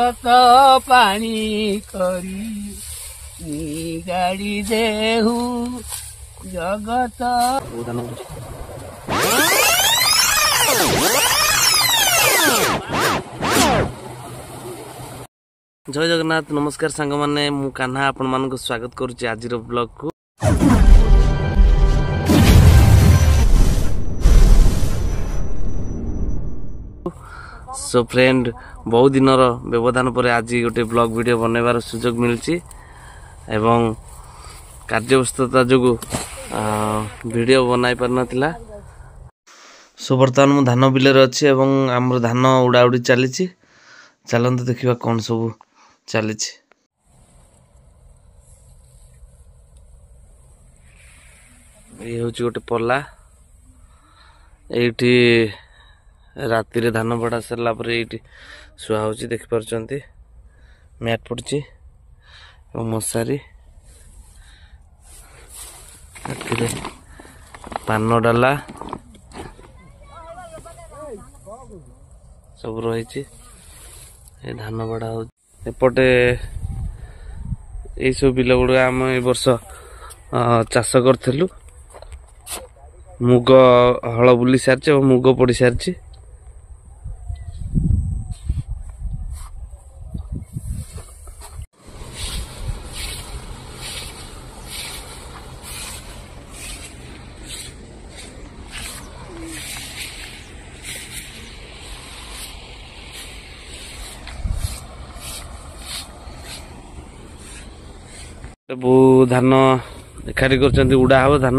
কত পানি করি গাড়ি দেহু জগত। जय जगन्नाथ नमस्कार सांग माने मु कान्हा आपण मानको स्वागत करूची आजिर ब्लॉग को। सो फ्रेंड बहुत दिन व्यवधान पर आज गोटे ब्लॉग वीडियो बनैबार सुजोग मिलची एवं कार्यव्यस्तता जोगु वीडियो बनाई पार नथिला। सो बर्तमान मु धान बिले रे अछि एवं हमर धान उड़ा उड़ी चलीची। चलंतु देखिबा कोन सब चलीची। ये होची गोटे पल्ला एठी राति रे धान बड़ा सरला पर एठी सुहा होची देखि परचंती। मैट पड़ची और मशारी एठी पान डाला सब रही। ए धान बड़ा हो एपटे यही सब बिल गुड़ा आम ए वर्ष चाष करूँ। मुग हल बुली सारी और मुग पड़ सारी। बो धान एखारी कर उड़ा हम धान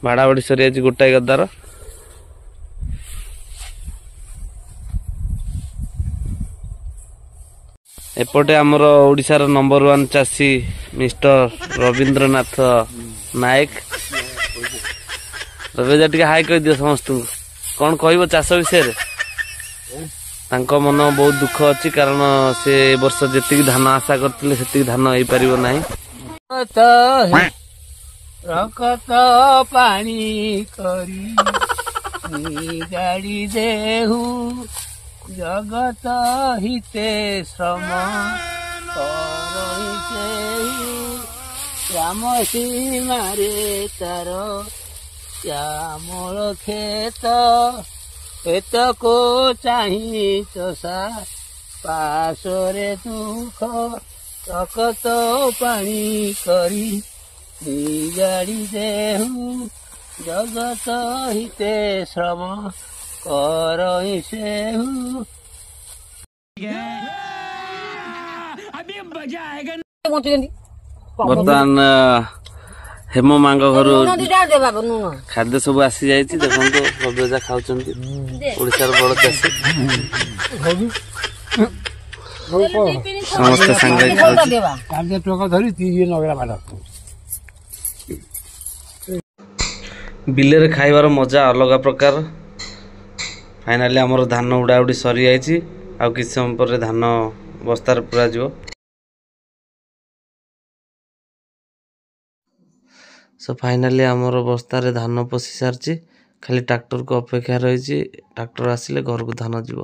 बाड़ा बाड़ी सरी आज गोटाए गदार। एपटे आमर ओडिशार नंबर 1 चाषी मिस्टर रवींद्रनाथ नायक। रविजा टी हाई कह दियो समस्त कौन कह चाष विषय तांको मन बहुत दुख अच्छी कारण से वर्ष जी धान आशा करते से धान हो पार ना। रकत पानी करी गाड़ी देहु जगत हिते श्रम श्याम सीमारे तार श्यामल खेत खेत को चाही चषा पाशरे दुख रकत पानी करी गाड़ी देहु जगत हिते श्रम कर बर्तमान हेम माँ घर खाद्य सब आसी जाइए। देखो रविजा खाऊँ ओडिशार बड़ चाषी समस्त सांग बिले रे खाइबार मजा अलग प्रकार। फाइनाली आमर धान उड़ा उड़ी सरी जाइए आ किछ समय पर धान बस्तार पूरा जीव। सो फाइनाली आमर बस्तार धान पशि सारी खाली ट्रैक्टर को अपेक्षा रही। ट्रैक्टर आसिले घर को धान जीव।